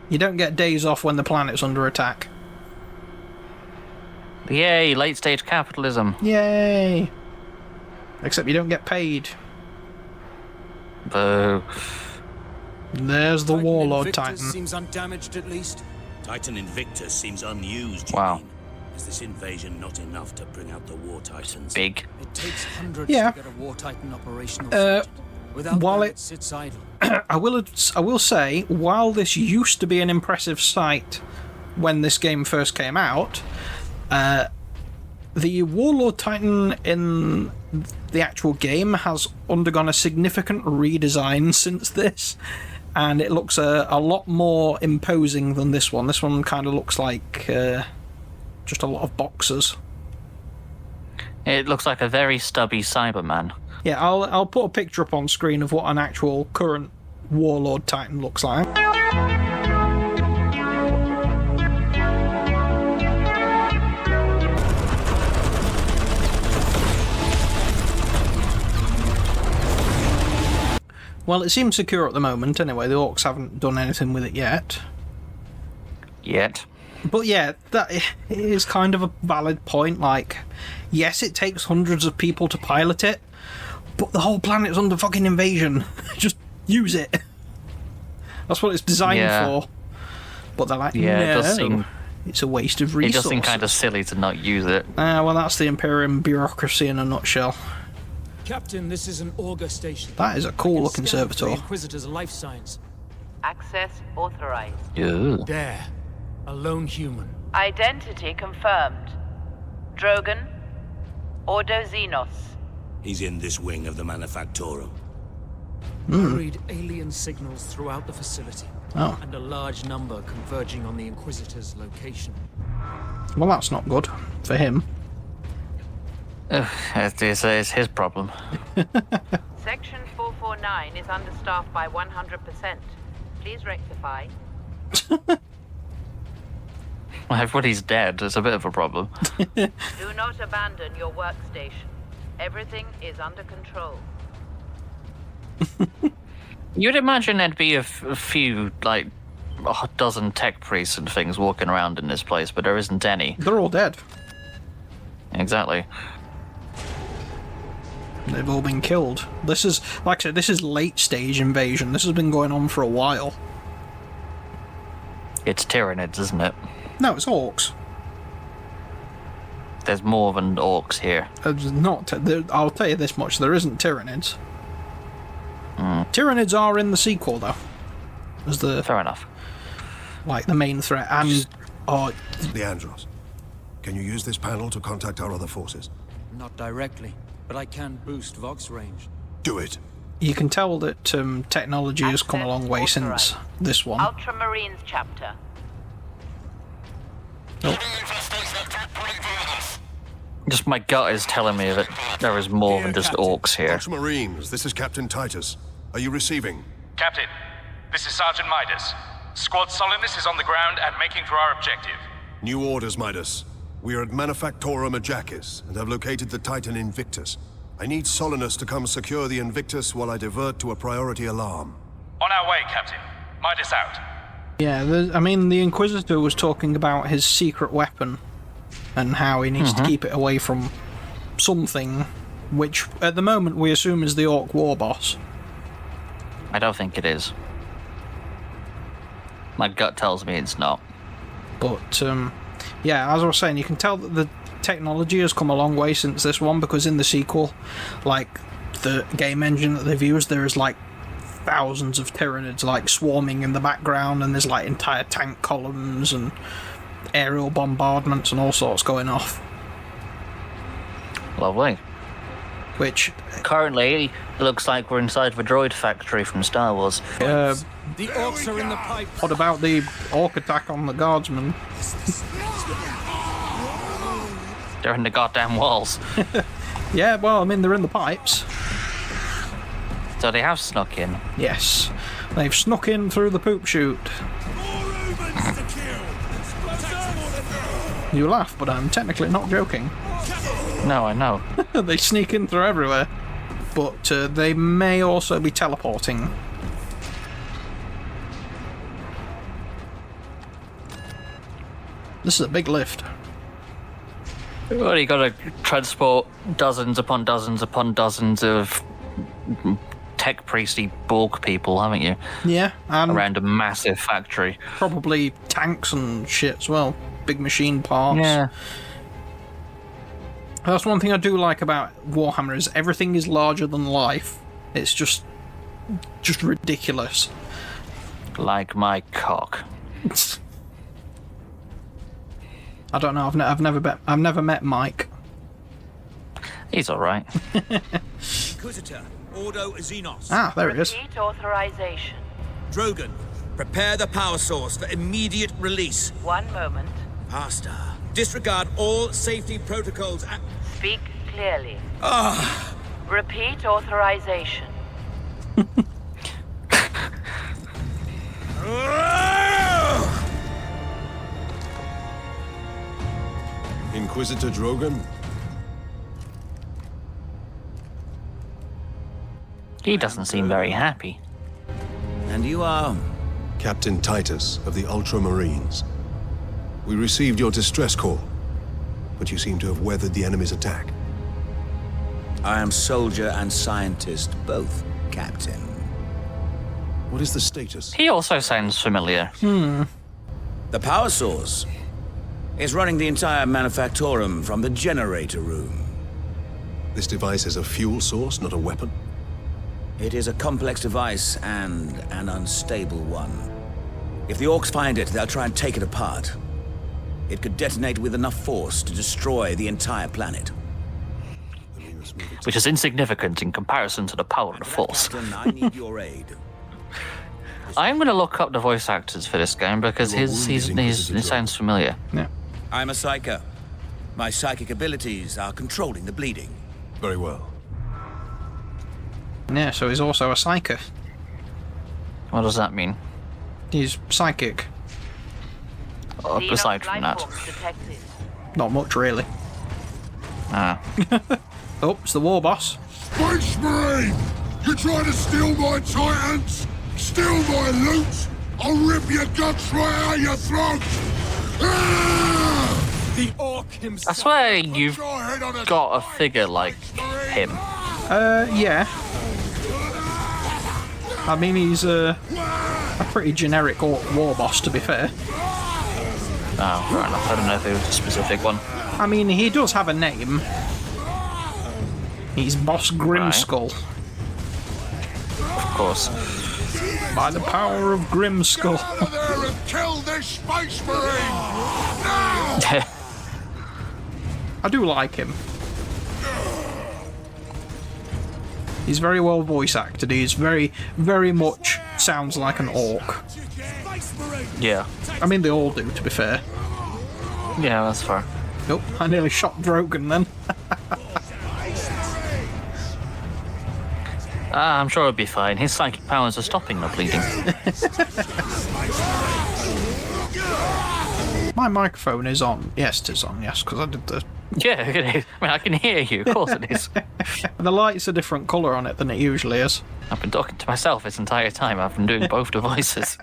You don't get days off when the planet's under attack. Yay, late-stage capitalism. Yay! Except you don't get paid. Boo. There's the Warlord Titan. Seems undamaged at least. Titan Invictus seems unused. Wow. Is this invasion not enough to bring out the War Titans? Big. It takes hundreds to get a War Titan operational. Without while them, it sits idle. I will say, while this used to be an impressive sight when this game first came out, the Warlord Titan in the actual game has undergone a significant redesign since this, and it looks a lot more imposing than this one. This one kind of looks like just a lot of boxers. It looks like a very stubby Cyberman. Yeah, I'll put a picture up on screen of what an actual current Warlord Titan looks like. Well, it seems secure at the moment anyway. The Orks haven't done anything with it yet. But yeah, that is kind of a valid point. Like, yes, it takes hundreds of people to pilot it, but the whole planet's under fucking invasion. Just use it. That's what it's designed for. But they're like, no, it's a waste of resources. It does seem kind of silly to not use it. Well, that's the Imperium bureaucracy in a nutshell. Captain, this is an auger station. That is a cool-looking servitor. The Inquisitor's life signs. Access authorized. Yeah. There. A lone human. Identity confirmed. Drogon. Ordo Xenos. He's in this wing of the manufactorum. Read alien signals throughout the facility. Oh. And a large number converging on the Inquisitor's location. Well, that's not good for him. It's his problem. Section 449 is understaffed by 100%. Please rectify. Well, everybody's dead. It's a bit of a problem. Do not abandon your workstation. Everything is under control. You'd imagine there'd be a few, like, a dozen tech priests and things walking around in this place, but there isn't any. They're all dead. Exactly. They've all been killed. This is, like I said, this is late-stage invasion. This has been going on for a while. It's Tyranids, isn't it? No, it's Orks. There's more than Orks here. I'll tell you this much, there isn't Tyranids. Tyranids are in the sequel, though. As Fair enough. Like, the main threat. And... Leandros, can you use this panel to contact our other forces? Not directly, but I can boost Vox range. Do it. You can tell that technology has come a long way since this one. Ultramarines chapter. Just my gut is telling me that there is more than just Orks here. Ultramarines, this is Captain Titus. Are you receiving? Captain, this is Sergeant Midas. Squad Solinus is on the ground and making for our objective. New orders, Midas. We are at Manufactorum Ajakis and have located the Titan Invictus. I need Solinus to come secure the Invictus while I divert to a priority alarm. On our way, Captain. Midas out. Yeah, I mean, the Inquisitor was talking about his secret weapon and how he needs to keep it away from something, which at the moment we assume is the Orc war boss. I don't think it is. My gut tells me it's not. But, yeah, as I was saying, you can tell that the technology has come a long way since this one, because in the sequel, like, the game engine that they've used, there is, like, thousands of Tyranids, like, swarming in the background, and there's, like, entire tank columns and aerial bombardments and all sorts going off. Lovely. Which... Currently, it looks like we're inside the droid factory from Star Wars. The Orks are in the pipe. What about the Orc attack on the guardsmen? They're in the goddamn walls. Yeah, well, I mean, they're in the pipes. So they have snuck in. Yes. They've snuck in through the poop chute. You laugh, but I'm technically not joking. No, I know. They sneak in through everywhere. But they may also be teleporting. This is a big lift. Well, you got to transport dozens upon dozens upon dozens of tech priesty Borg people, haven't you? Yeah, and around a massive factory. probably tanks and shit as well. Big machine parts. Yeah. That's one thing I do like about Warhammer is everything is larger than life. It's just ridiculous. Like my cock. I don't know. I've never met Mike. He's all right. Inquisitor, Ordo Xenos. Ah, there it is. Repeat authorization. Drogon, prepare the power source for immediate release. 1 moment. Faster. Disregard all safety protocols. Speak clearly. Repeat authorization. Inquisitor Drogon? He doesn't seem very happy. And you are? Captain Titus of the Ultramarines. We received your distress call, but you seem to have weathered the enemy's attack. I am soldier and scientist, both, Captain. What is the status? He also sounds familiar. The power source is running the entire manufactorum from the generator room. This device is a fuel source, not a weapon. It is a complex device and an unstable one. If the Orks find it, they'll try and take it apart. It could detonate with enough force to destroy the entire planet. Which is insignificant in comparison to the power of the Force. Captain, I need your aid. I'm going to look up the voice actors for this game because he sounds familiar. Yeah. I'm a psyker. My psychic abilities are controlling the bleeding. Very well. Yeah, so he's also a psyker. What does that mean? He's psychic. Aside from that. Detected. Not much, really. Ah. Oh, it's the war boss. Space Marine! You're trying to steal my Titans? Steal my loot? I'll rip your guts right out your throat! Ah! The Orc himself. I swear you've got a figure like him. Yeah. I mean, he's a pretty generic war boss, to be fair. Oh, fair enough. I don't know if it was a specific one. I mean, he does have a name. He's Boss Grimskull. Of course. By the power of Grimskull. Get out of there and kill this Space Marine! Now! I do like him. He's very well voice acted. He's very, very much sounds like an orc. Yeah. I mean, they all do, to be fair. Yeah, that's fair. Nope, I nearly shot Drogon then. I'm sure it'll be fine. His psychic powers are stopping the bleeding. My microphone is on. Yes, it is on, yes, because I did the... Yeah, it is. I mean, I can hear you. Of course it is. And the light's a different colour on it than it usually is. I've been talking to myself this entire time. I've been doing both devices.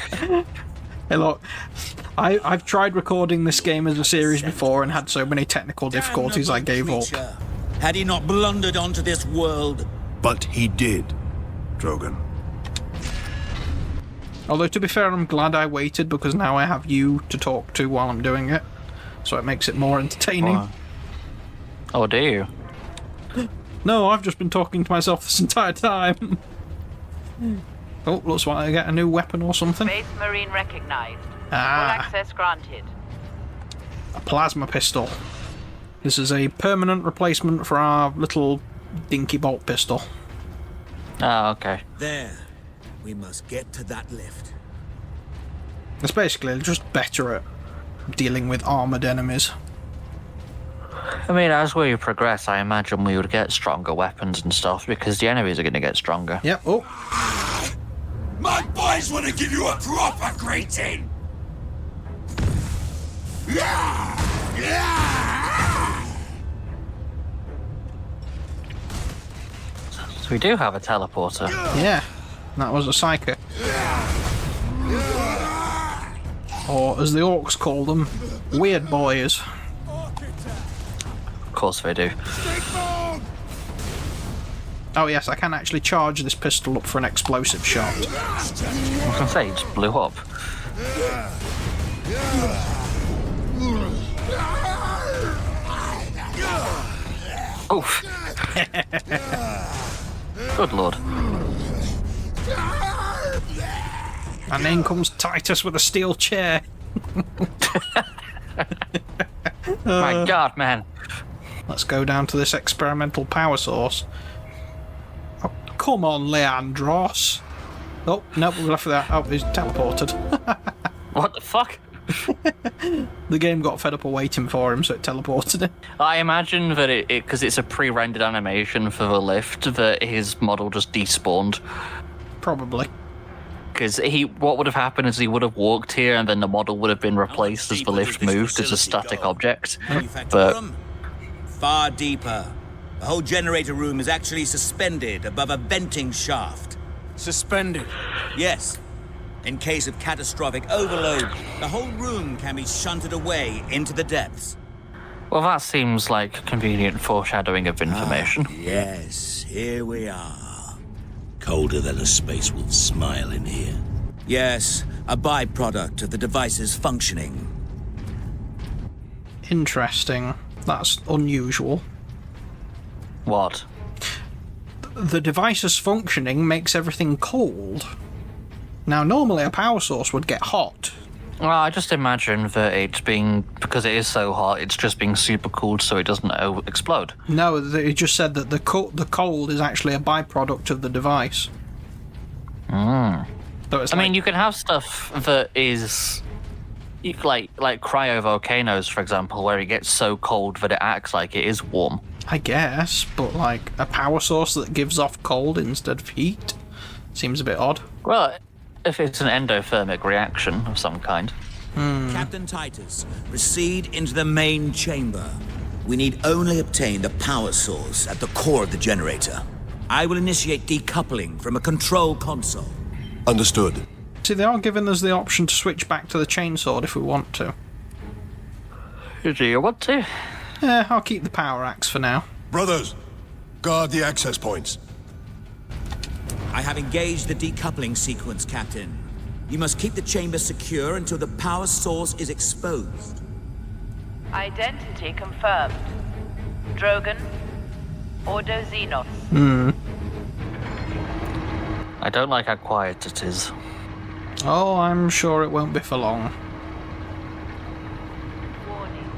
Hey, look, I've tried recording this game as a series before and had so many technical difficulties I gave up. Had he not blundered onto this world? But he did, Drogon. Although, to be fair, I'm glad I waited because now I have you to talk to while I'm doing it. So it makes it more entertaining. Wow. Oh, do you? No, I've just been talking to myself this entire time. Oh, looks like I get a new weapon or something. Space Marine recognized. Ah. Full access granted. A plasma pistol. This is a permanent replacement for our little dinky bolt pistol. Oh, okay. There. We must get to that lift. It's basically just better at dealing with armoured enemies. I mean, as we progress, I imagine we would get stronger weapons and stuff because the enemies are going to get stronger. Yep, oh. My boys want to give you a proper greeting! Yeah! Yeah! So we do have a teleporter. Yeah, that was a psychic. Or, as the Orks call them, weird boys. Of course they do. Oh yes, I can actually charge this pistol up for an explosive shot. I was gonna say, it just blew up. Oof. Good lord. And in comes Titus with a steel chair. My god, man. Let's go down to this experimental power source. Oh, come on, Leandros. Oh, no, we're left with that. Oh, he's teleported. What the fuck? The game got fed up of waiting for him, so it teleported him. I imagine that because it's a pre-rendered animation for the lift, that his model just despawned. Probably. Because what would have happened is he would have walked here and then the model would have been replaced as the lift moved as a static object. But far deeper. The whole generator room is actually suspended above a venting shaft. Suspended. Yes. In case of catastrophic overload, the whole room can be shunted away into the depths. well, that seems like convenient foreshadowing of information. Yes, here we are. Colder than a space wolf's smile in here. Yes, a byproduct of the device's functioning. Interesting. That's unusual. What? The device's functioning makes everything cold. Now, normally a power source would get hot. Well, I just imagine that it's being, because it is so hot, it's just being super cooled so it doesn't explode. No, it just said that the cold is actually a byproduct of the device. Mm. So it's I mean, you can have stuff that is like cryovolcanoes, for example, where it gets so cold that it acts like it is warm. I guess, but like a power source that gives off cold instead of heat seems a bit odd. Well, if it's an endothermic reaction of some kind. Captain Titus, proceed into the main chamber. We need only obtain the power source at the core of the generator. I will initiate decoupling from a control console. Understood. See, they are giving us the option to switch back to the chainsword if we want to. Do you want to? Yeah, I'll keep the power axe for now. Brothers, guard the access points. I have engaged the decoupling sequence, Captain. You must keep the chamber secure until the power source is exposed. Identity confirmed. Drogon. Ordo Xenos. I don't like how quiet it is. Oh, I'm sure it won't be for long. Warning.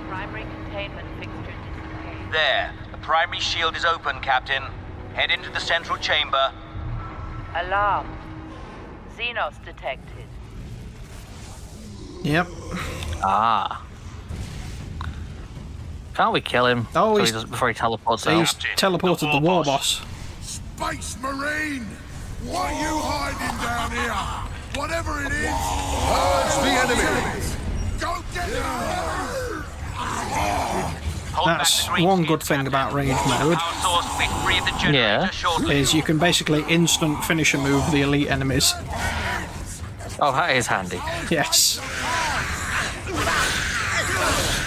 Primary containment fixture disabled. There. The primary shield is open, Captain. Head into the central chamber. Alarm. Xenos detected. Yep. Ah. Can't we kill him? Oh, before he teleports He's out? teleported the war boss. Space Marine! What are you hiding down here? Whatever it is, Purge the enemy! go get it! That's one good thing about Rage mode, Yeah. is you can basically instant finish a move the elite enemies. Oh, that is handy. Yes.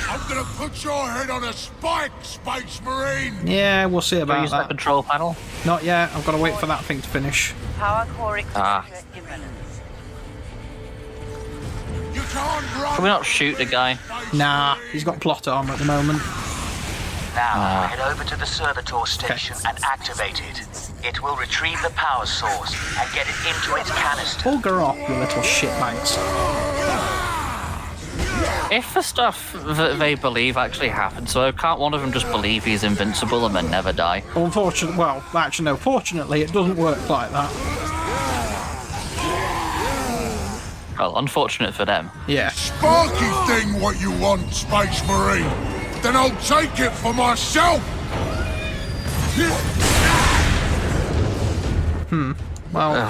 I'm gonna put your head on a spike, Space Marine! Yeah, we'll see Do you about use that that. control panel? Not yet, I've got to wait for that thing to finish. Power core Ah. exposure imminent. You can't run! Can we not shoot the guy? Nah, he's got plot armor at the moment. Now, head over to the servitor station and activate it. It will retrieve the power source and get it into its canister. Bugger off, you little shitbags. If the stuff that they believe actually happens, so can't one of them just believe he's invincible and then never die? Unfortunately, well, actually no, fortunately it doesn't work like that. Well, unfortunate for them. Yeah. Sparky thing what you want, Space Marine! Then I'll take it for myself! Well,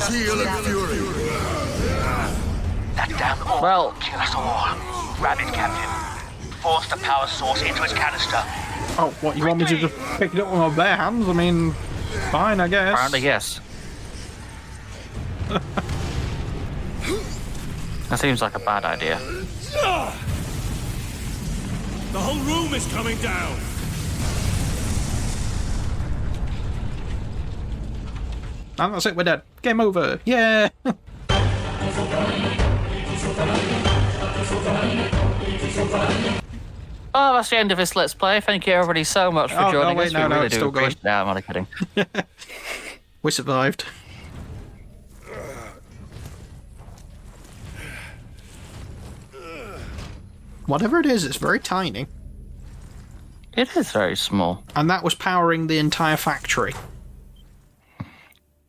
Zeal and fury! That damn orc Well- will kill us all. Grab it, Captain. Force the power source into its canister. oh, what, you want me to just pick it up with my bare hands? I mean, fine, I guess. Apparently, yes. That seems like a bad idea. The whole room is coming down! And that's it, we're dead. Game over. Yeah! Oh, that's the end of this Let's Play. Thank you everybody so much for joining us. No, we really it's do still going. appreciate it. No, I'm only kidding. We survived. Whatever it is, it's very tiny. It is very small. And that was powering the entire factory.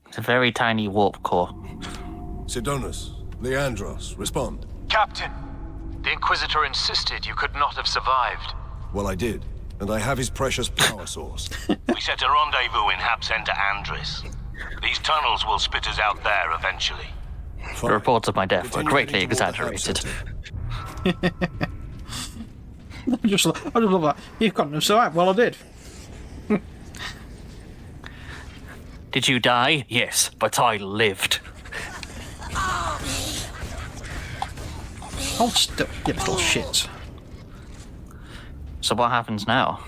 It's a very tiny warp core. Sidonus, Leandros, respond. Captain, the Inquisitor insisted you could not have survived. Well, I did, and I have his precious power source. We set a rendezvous in Hab Center Andris. These tunnels will spit us out there eventually. The reports of my death were greatly exaggerated. I just love that. You couldn't have survived. Well, I did. Did you die? Yes, but I lived. Hold still, you little shits. So what happens now?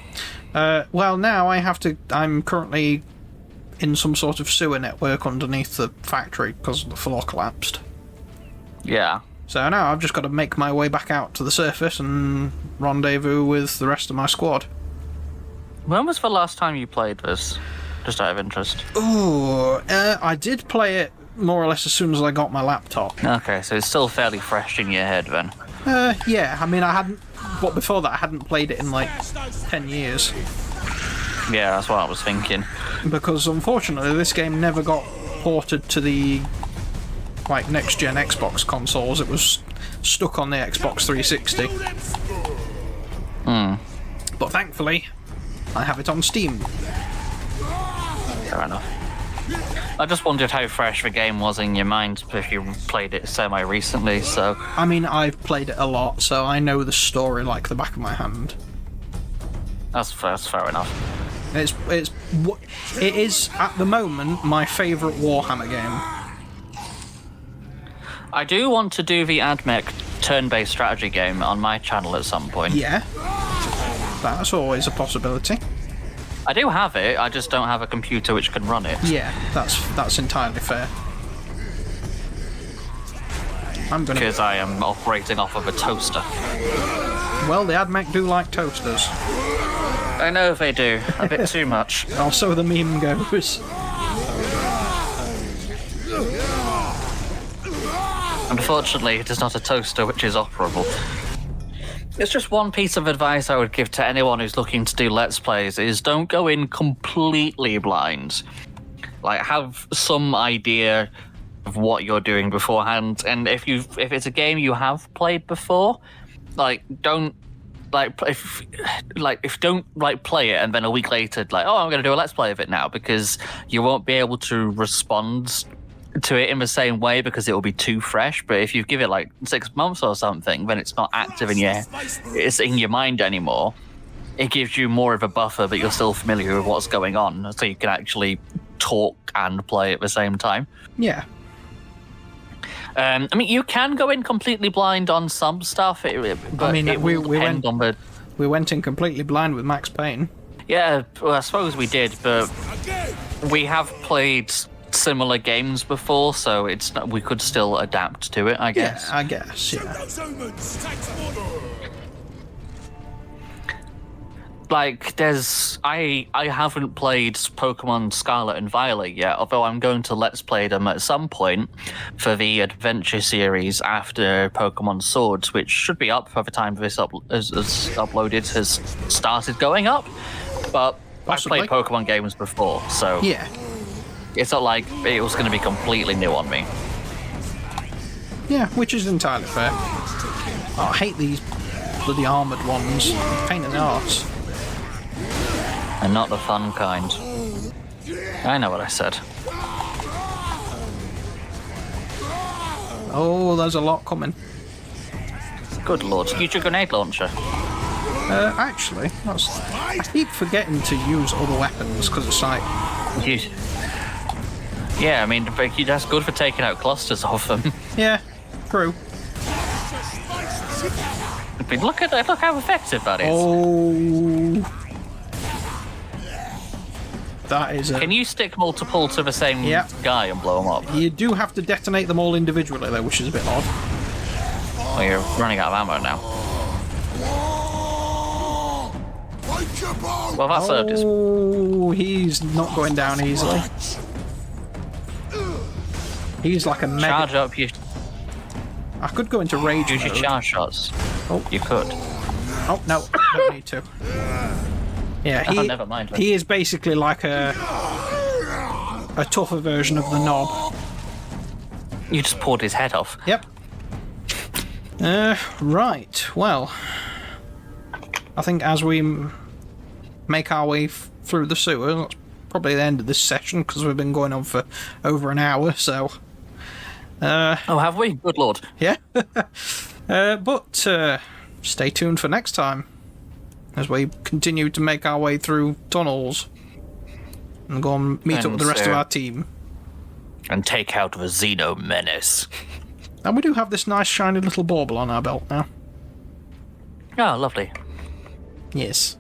Well, now I'm currently in some sort of sewer network underneath the factory because the floor collapsed. Yeah. So now I've just got to make my way back out to the surface and rendezvous with the rest of my squad. When was the last time you played this? Just out of interest. Oh, I did play it more or less as soon as I got my laptop. Okay, so it's still fairly fresh in your head then. Yeah, I mean I hadn't, but before that I hadn't played it in like 10 years. Yeah, that's what I was thinking. Because unfortunately this game never got ported to the like next-gen Xbox consoles. It was stuck on the Xbox 360. But thankfully, I have it on Steam. Fair enough. I just wondered how fresh the game was in your mind if you played it semi-recently, so... I mean, I've played it a lot, so I know the story like the back of my hand. That's fair enough. It is, at the moment, my favourite Warhammer game. I do want to do the AdMech turn-based strategy game on my channel at some point. Yeah. That's always a possibility. I do have it, I just don't have a computer which can run it. Yeah, that's entirely fair. Because I am operating off of a toaster. Well, the AdMech do like toasters. I know they do, a bit too much. Also the meme goes. Unfortunately, it is not a toaster which is operable. It's just one piece of advice I would give to anyone who's looking to do Let's Plays is don't go in completely blind. Like, have some idea of what you're doing beforehand, and if it's a game you have played before, don't play it and then a week later I'm going to do a Let's Play of it now, because you won't be able to respond to it in the same way because it will be too fresh. But if you give it 6 months or something, then it's not active in your mind anymore. It gives you more of a buffer, but you're still familiar with what's going on, so you can actually talk and play at the same time. Yeah. I mean, you can go in completely blind on some stuff, but we went in completely blind with Max Payne. Yeah, well, I suppose we did, but we have played similar games before, so we could still adapt to it, I guess. Yeah, I guess, yeah. I haven't played Pokemon Scarlet and Violet yet, although I'm going to Let's Play them at some point for the Adventure series after Pokemon Swords, which should be up by the time this uploaded has started going up. But Possibly. I've played Pokemon games before, so yeah. It's not like it was going to be completely new on me. Yeah, which is entirely fair. Oh, I hate these bloody armoured ones. Pain in the arse. And not the fun kind. I know what I said. Oh, there's a lot coming. Good lord. Use your grenade launcher. Actually, I keep forgetting to use other weapons because it's like... Yeah, I mean, but that's good for taking out clusters of them. Yeah, true. But look how effective that is. Oh. That is Can you stick multiple to the same guy and blow them up? You do have to detonate them all individually, though, which is a bit odd. Well, you're running out of ammo now. Well, that served his... Oh, he's not going down easily. He's like a mega... Charge up your... I could go into rage Use your mode. charge shots. Oh. You could. Oh, no, don't need to. Yeah, Never mind. he is basically like a tougher version of the Knob. You just poured his head off. Yep. Right, well... I think as we make our way through the sewer, that's probably the end of this session, because we've been going on for over an hour, so... oh, have we? Good lord. Yeah. But stay tuned for next time, as we continue to make our way through tunnels and go and meet up with the rest of our team. And take out the Xeno menace. And we do have this nice shiny little bauble on our belt now. Oh, lovely. Yes.